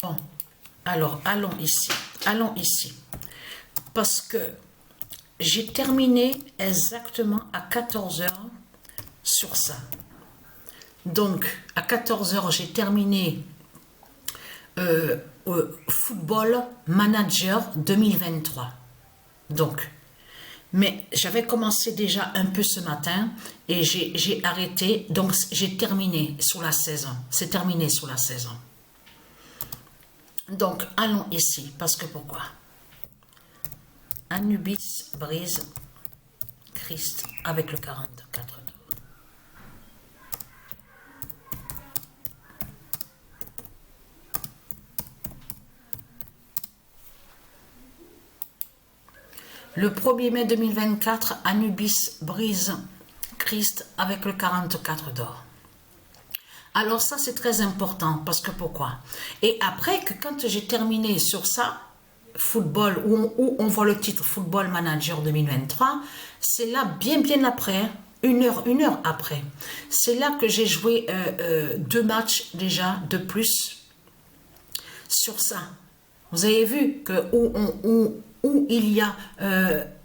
Bon, alors allons ici. Allons ici. Parce que j'ai terminé exactement à 14 heures sur ça. Donc, à 14 heures, j'ai terminé Football Manager 2023. Donc, mais j'avais commencé déjà un peu ce matin et j'ai arrêté. Donc, j'ai terminé sur la saison. C'est terminé sur la saison. Donc, allons ici. Parce que pourquoi? Anubis brise Christ avec le 44. Le 1er mai 2024, Anubis brise Christ avec le 44 d'or. Alors ça, c'est très important, parce que pourquoi? Et après, que quand j'ai terminé sur ça, football, où on voit le titre Football Manager 2023, c'est là, bien après, une heure après. C'est là que j'ai joué 2 matchs déjà de plus sur ça. Vous avez vu que où il y a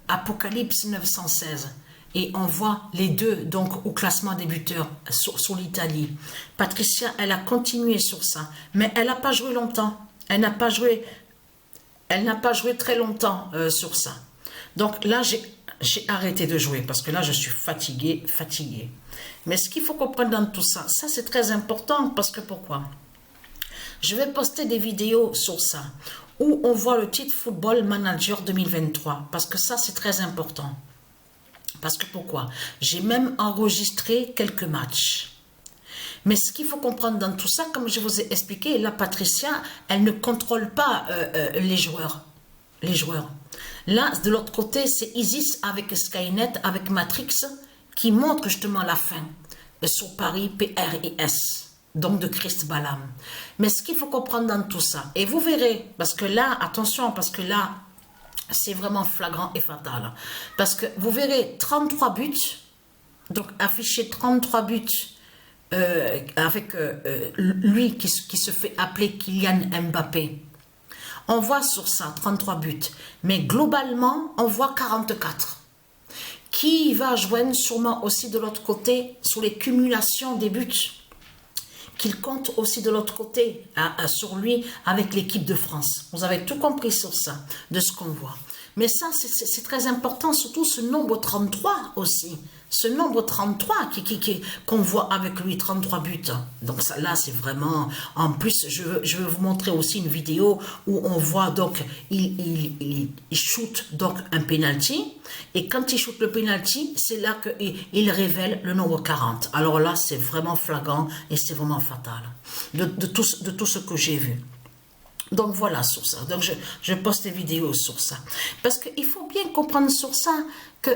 Apocalypse 916 et on voit les deux donc au classement des buteurs sur l'Italie. Patricia, elle a continué sur ça, mais elle n'a pas joué longtemps. Elle n'a pas joué très longtemps sur ça. Donc là, j'ai arrêté de jouer parce que là, je suis fatiguée. Mais ce qu'il faut comprendre dans tout ça, ça c'est très important parce que pourquoi? Je vais poster des vidéos sur ça où on voit le titre Football Manager 2023 parce que ça c'est très important. Parce que pourquoi? J'ai même enregistré quelques matchs. Mais ce qu'il faut comprendre dans tout ça, comme je vous ai expliqué, la Patricia, elle ne contrôle pas les joueurs. Là, de l'autre côté, c'est Isis avec Skynet, avec Matrix, qui montre justement la fin sur Paris, PRIS. Donc de Christ Balaam. Mais ce qu'il faut comprendre dans tout ça, et vous verrez, parce que là, attention, parce que là, c'est vraiment flagrant et fatal. Parce que vous verrez 33 buts, donc affiché 33 buts avec lui qui se fait appeler Kylian Mbappé. On voit sur ça 33 buts, mais globalement, on voit 44. Qui va joindre sûrement aussi de l'autre côté sur les cumulations des buts qu'il compte aussi de l'autre côté sur lui avec l'équipe de France. Vous avez tout compris sur ça, de ce qu'on voit. Mais ça, c'est très important, surtout ce nombre 33 aussi. Ce nombre 33 qu'on voit avec lui, 33 buts. Donc ça, là, c'est vraiment... En plus, je veux vous montrer aussi une vidéo où on voit, donc, il shoot donc un penalty. Et quand il shoot le penalty, c'est là qu'il révèle le nombre 40. Alors là, c'est vraiment flagrant et c'est vraiment fatal de tout ce que j'ai vu. Donc voilà sur ça. Donc je poste des vidéos sur ça. Parce qu'il faut bien comprendre sur ça que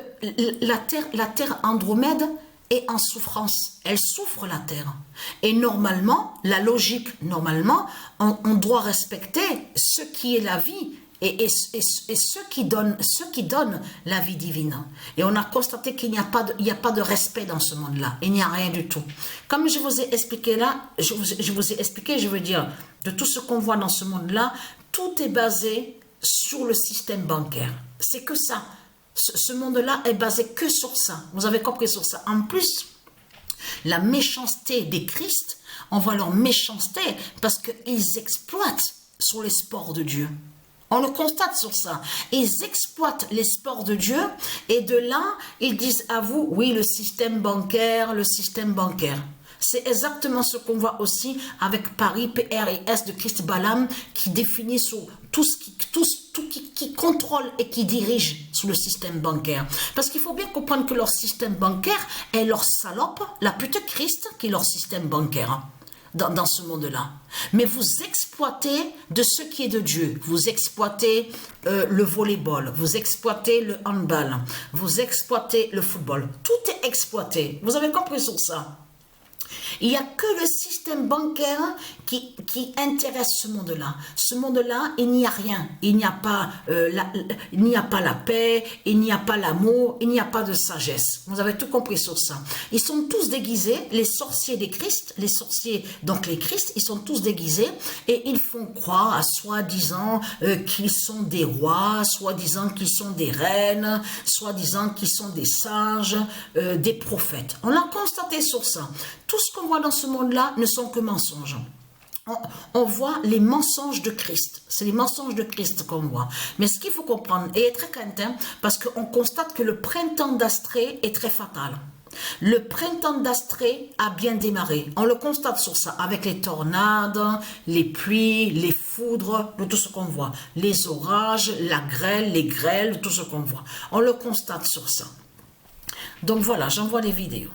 la Terre Andromède est en souffrance. Elle souffre la Terre. Et normalement, la logique, normalement, on doit respecter ce qui est la vie et ceux qui donnent la vie divine. Et on a constaté qu'il n'y a pas de respect dans ce monde-là. Il n'y a rien du tout. Comme je vous ai expliqué là, je vous ai expliqué, je veux dire, de tout ce qu'on voit dans ce monde-là, tout est basé sur le système bancaire. C'est que ça. Ce monde-là est basé que sur ça. Vous avez compris sur ça. En plus, la méchanceté des Christ, on voit leur méchanceté parce qu'ils exploitent sur les sports de Dieu. On le constate sur ça. Ils exploitent les sports de Dieu et de là, ils disent à vous, oui, le système bancaire. C'est exactement ce qu'on voit aussi avec Paris, PRIS de Christ Balaam qui définit sur tout qui contrôle et qui dirige sur le système bancaire. Parce qu'il faut bien comprendre que leur système bancaire est leur salope, la pute Christ qui est leur système bancaire. Dans ce monde-là. Mais vous exploitez de ce qui est de Dieu. Vous exploitez le volleyball, vous exploitez le handball, vous exploitez le football. Tout est exploité. Vous avez compris sur ça. Il n'y a que le système bancaire qui intéresse ce monde-là. Ce monde-là, il n'y a rien. Il n'y a pas la paix, il n'y a pas l'amour, il n'y a pas de sagesse. Vous avez tout compris sur ça. Ils sont tous déguisés, les sorciers des Christ, les sorciers, donc les Christ, ils sont tous déguisés et ils font croire à soi-disant qu'ils sont des rois, soi-disant qu'ils sont des reines, soi-disant qu'ils sont des sages, des prophètes. On l'a constaté sur ça. Tout ce qu'on voit dans ce monde-là ne sont que mensonges. On voit les mensonges de Christ. C'est les mensonges de Christ qu'on voit. Mais ce qu'il faut comprendre, et être très craintif, parce qu'on constate que le printemps d'Astrée est très fatal. Le printemps d'Astrée a bien démarré. On le constate sur ça, avec les tornades, les pluies, les foudres, tout ce qu'on voit. Les orages, la grêle, les grêles, tout ce qu'on voit. On le constate sur ça. Donc voilà, j'envoie les vidéos.